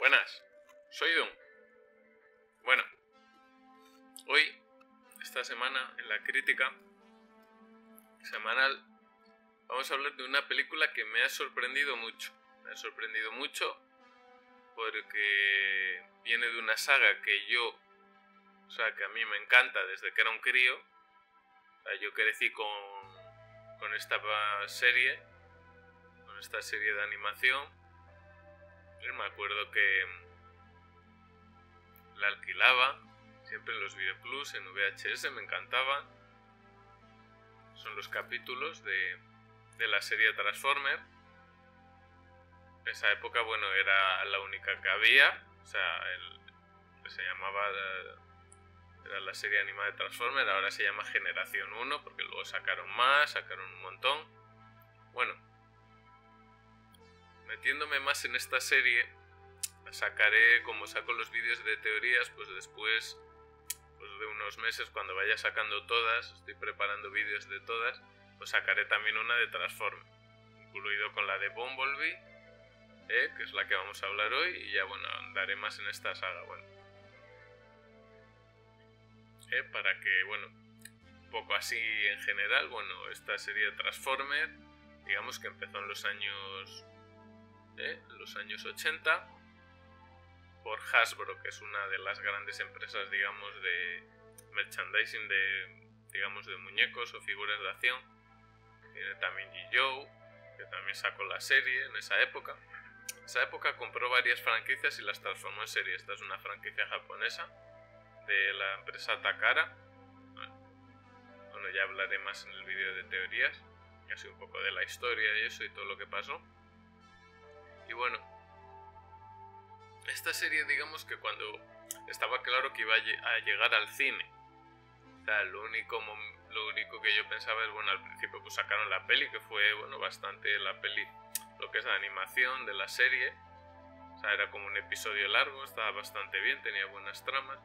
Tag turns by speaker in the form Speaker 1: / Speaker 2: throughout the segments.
Speaker 1: Buenas, soy Dun. Bueno, hoy, esta semana, en la crítica semanal, vamos a hablar de una película que me ha sorprendido mucho. Me ha sorprendido mucho porque viene de una saga que que a mí me encanta desde que era un crío. O sea, yo crecí con esta serie de animación. Yo me acuerdo que la alquilaba siempre en los videoclubs, en VHS, me encantaba. Son los capítulos de la serie Transformers. En esa época, bueno, era la única que había. O sea, se llamaba... Era la serie animada de Transformers, ahora se llama Generación 1, porque luego sacaron un montón. Bueno, metiéndome más en esta serie, sacaré, como saco los vídeos de teorías, pues después de unos meses, cuando vaya sacando todas, estoy preparando vídeos de todas, pues sacaré también una de Transformers, incluido con la de Bumblebee, que es la que vamos a hablar hoy, y ya bueno, andaré más en esta saga, bueno. Para que, bueno, un poco así en general, bueno, esta serie de Transformers, digamos que empezó en los años 80, por Hasbro, que es una de las grandes empresas, digamos, de merchandising de muñecos o figuras de acción. Tiene también G.I. que también sacó la serie en esa época. En esa época compró varias franquicias y las transformó en serie. Esta es una franquicia japonesa de la empresa Takara. Bueno, ya hablaré más en el vídeo de teorías, y así un poco de la historia y eso y todo lo que pasó. Y bueno, esta serie, digamos que cuando estaba claro que iba a llegar al cine, o sea, lo único que yo pensaba es, bueno, al principio pues sacaron la peli, que fue, bueno, bastante la peli, lo que es la animación de la serie. O sea, era como un episodio largo, estaba bastante bien, tenía buenas tramas.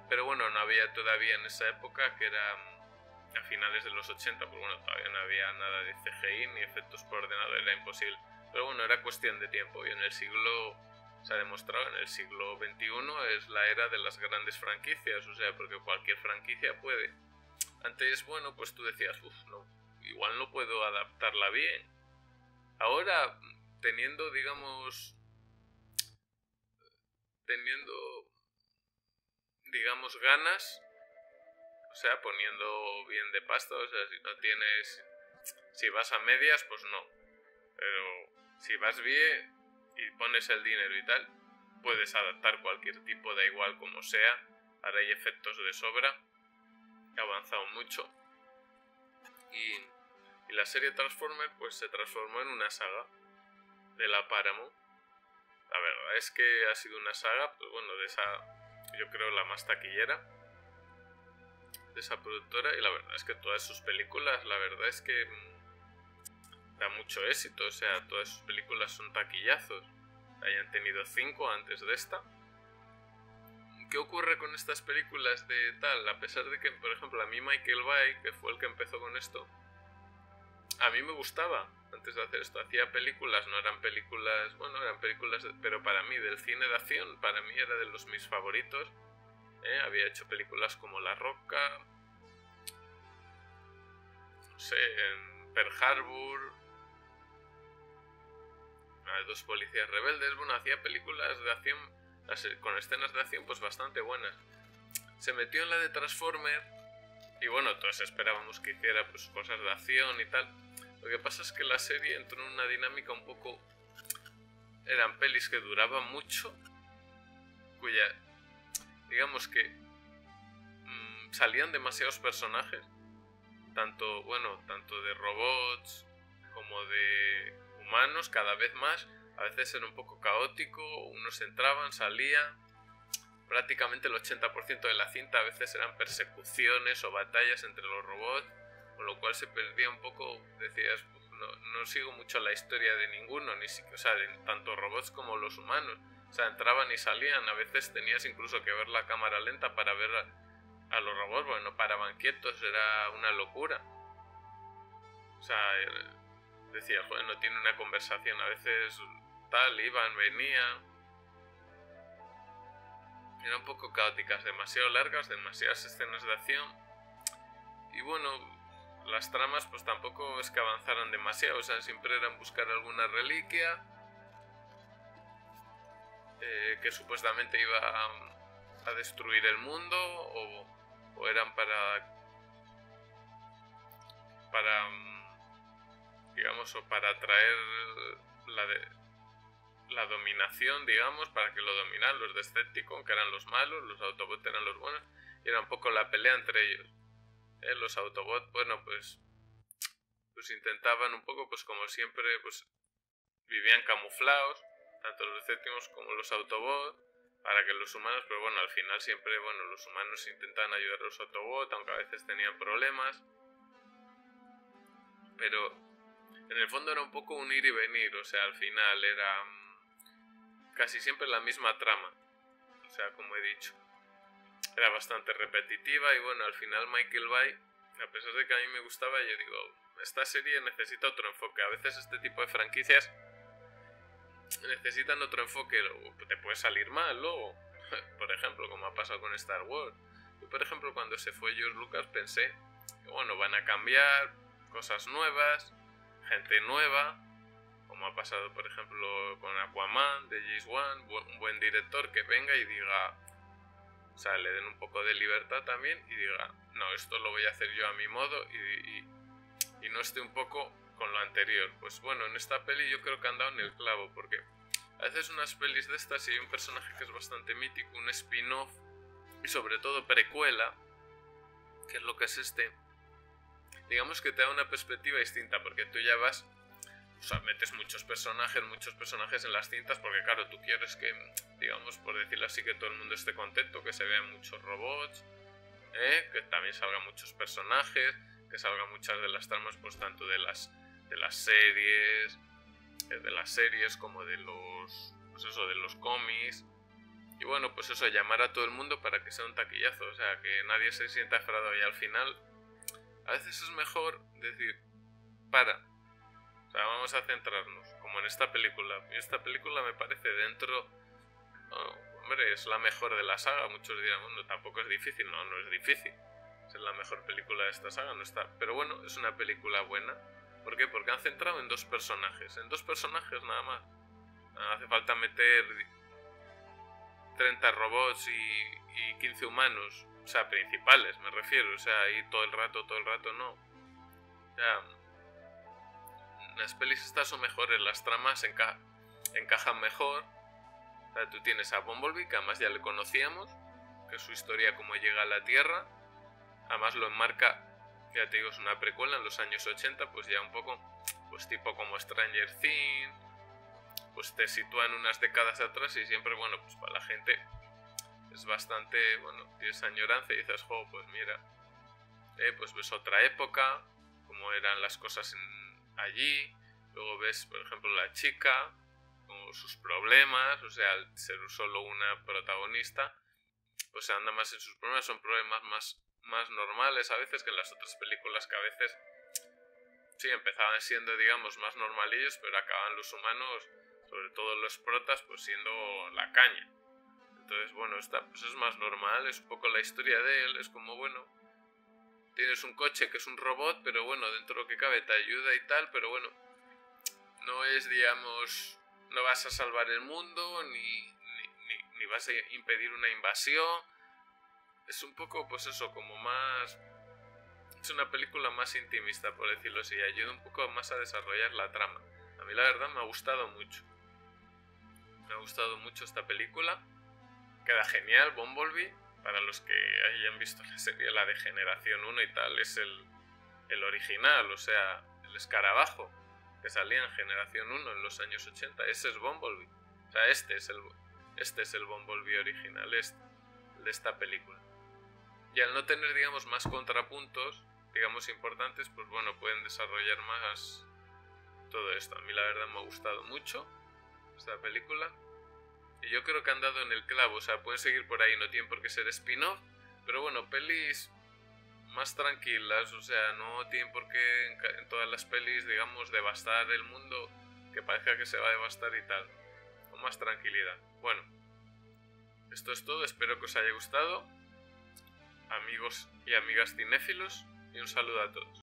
Speaker 1: Pero bueno, no había todavía en esa época, que era a finales de los 80, pues bueno, todavía no había nada de CGI ni efectos por ordenador, era imposible. Pero bueno, era cuestión de tiempo, y se ha demostrado, en el siglo XXI es la era de las grandes franquicias, o sea, porque cualquier franquicia puede. Antes, bueno, pues tú decías, no, igual no puedo adaptarla bien. Ahora, teniendo ganas, o sea, poniendo bien de pasta, o sea, si vas a medias, pues no. Pero si vas bien y pones el dinero y tal, puedes adaptar cualquier tipo, da igual como sea. Ahora hay efectos de sobra, ha avanzado mucho. Y la serie Transformers pues se transformó en una saga de la Paramount. La verdad es que ha sido una saga, pues bueno, de esa, yo creo, la más taquillera de esa productora, y la verdad es que todas sus películas, la verdad es que da mucho éxito, o sea, todas sus películas son taquillazos. Hayan tenido 5 antes de esta. ¿Qué ocurre con estas películas de tal? A pesar de que, por ejemplo, a mí Michael Bay, que fue el que empezó con esto, a mí me gustaba antes de hacer esto. Hacía películas, no eran películas, bueno, eran películas, pero para mí, del cine de acción, para mí era de mis favoritos. Había hecho películas como La Roca, no sé, en Pearl Harbor, Dos policías rebeldes. Bueno, hacía películas de acción con escenas de acción pues bastante buenas. Se metió en la de Transformers y bueno, todos esperábamos que hiciera pues cosas de acción y tal. Lo que pasa es que la serie entró en una dinámica un poco... Eran pelis que duraban mucho, cuya, digamos que salían demasiados personajes, tanto de robots como de humanos, cada vez más. A veces era un poco caótico, unos entraban, salían. Prácticamente el 80% de la cinta a veces eran persecuciones o batallas entre los robots, con lo cual se perdía un poco. Decías, no sigo mucho la historia de ninguno, o sea, de tanto robots como los humanos. O sea, entraban y salían. A veces tenías incluso que ver la cámara lenta para ver a los robots, porque no paraban quietos, era una locura. O sea, decía, joder, no tiene una conversación, a veces tal, iban, venían. eran un poco caóticas, demasiado largas, demasiadas escenas de acción. Y bueno, las tramas pues tampoco es que avanzaran demasiado, o sea, siempre eran buscar alguna reliquia que supuestamente iba a destruir el mundo, o eran para digamos, o para traer la dominación, digamos, para que lo dominaran los Decepticons, que eran los malos, los Autobots eran los buenos, y era un poco la pelea entre ellos. Los Autobots, bueno, pues intentaban un poco, pues como siempre, pues vivían camuflados, tanto los Decepticons como los Autobots, para que los humanos, pero bueno, al final siempre, bueno, los humanos intentaban ayudar a los Autobots, aunque a veces tenían problemas, pero en el fondo era un poco un ir y venir, o sea, al final era casi siempre la misma trama, o sea, como he dicho, era bastante repetitiva. Y bueno, al final Michael Bay, a pesar de que a mí me gustaba, yo digo, esta serie necesita otro enfoque. A veces este tipo de franquicias necesitan otro enfoque, te puede salir mal luego, por ejemplo, como ha pasado con Star Wars. Yo, por ejemplo, cuando se fue George Lucas pensé que bueno, van a cambiar cosas nuevas, gente nueva, como ha pasado por ejemplo con Aquaman de James Wan, un buen director que venga y diga, o sea, le den un poco de libertad también y diga, no, esto lo voy a hacer yo a mi modo, y no esté un poco con lo anterior. Pues bueno, en esta peli yo creo que han dado en el clavo, porque a veces unas pelis de estas, y hay un personaje que es bastante mítico, un spin-off y sobre todo precuela, que es lo que es digamos que te da una perspectiva distinta, porque tú ya vas, o sea, metes muchos personajes en las cintas, porque claro, tú quieres que, digamos, por decirlo así, que todo el mundo esté contento, que se vean muchos robots, que también salgan muchos personajes, que salgan muchas de las tramas, pues tanto de las series como de los, pues eso, de los cómics. Y bueno, pues eso, llamar a todo el mundo para que sea un taquillazo, o sea, que nadie se sienta defraudado. Y al final, a veces es mejor decir, o sea, vamos a centrarnos, como en esta película. Y esta película me parece hombre, es la mejor de la saga. Muchos dirán, bueno, tampoco es difícil. No es difícil ser la mejor película de esta saga, no está. Pero bueno, es una película buena. ¿Por qué? Porque han centrado en dos personajes nada más. No hace falta meter 30 robots y 15 humanos, o sea, principales me refiero, o sea, ahí todo el rato no. O sea, las pelis estas son mejores, las tramas encajan mejor. O sea, tú tienes a Bumblebee, que además ya le conocíamos, que es su historia cómo llega a la Tierra, además lo enmarca, ya te digo, es una precuela en los años 80, pues ya un poco, pues tipo como Stranger Things, pues te sitúan unas décadas atrás, y siempre, bueno, pues para la gente es bastante, bueno, tienes añoranza y dices, jo, pues mira, pues ves otra época, cómo eran las cosas allí. Luego ves, por ejemplo, la chica, con sus problemas, o sea, al ser solo una protagonista, pues anda más en sus problemas, son problemas más normales a veces que en las otras películas, que a veces sí empezaban siendo, digamos, más normalillos, pero acaban los humanos, sobre todo los protas, pues siendo la caña. Entonces, bueno, esta pues es más normal, es un poco la historia de él, es como, bueno, tienes un coche que es un robot, pero bueno, dentro de lo que cabe te ayuda y tal, pero bueno, no es, digamos, no vas a salvar el mundo, ni vas a impedir una invasión. Es un poco, pues eso, como más... Es una película más intimista, por decirlo así, ayuda un poco más a desarrollar la trama. A mí la verdad me ha gustado mucho. Me ha gustado mucho esta película. Queda genial, Bumblebee. Para los que hayan visto la serie, la de Generación 1 y tal, es el original, o sea, el escarabajo que salía en Generación 1 en los años 80. Ese es Bumblebee. O sea, este es el Bumblebee original, el de esta película. Y al no tener, digamos, más contrapuntos, digamos, importantes, pues bueno, pueden desarrollar más todo esto. A mí la verdad me ha gustado mucho esta película. Y yo creo que han dado en el clavo, o sea, pueden seguir por ahí, no tienen por qué ser spin-off, pero bueno, pelis más tranquilas, o sea, no tienen por qué en todas las pelis, digamos, devastar el mundo, que parezca que se va a devastar y tal, con más tranquilidad. Bueno, Esto es todo, espero que os haya gustado, amigos y amigas cinéfilos, y un saludo a todos.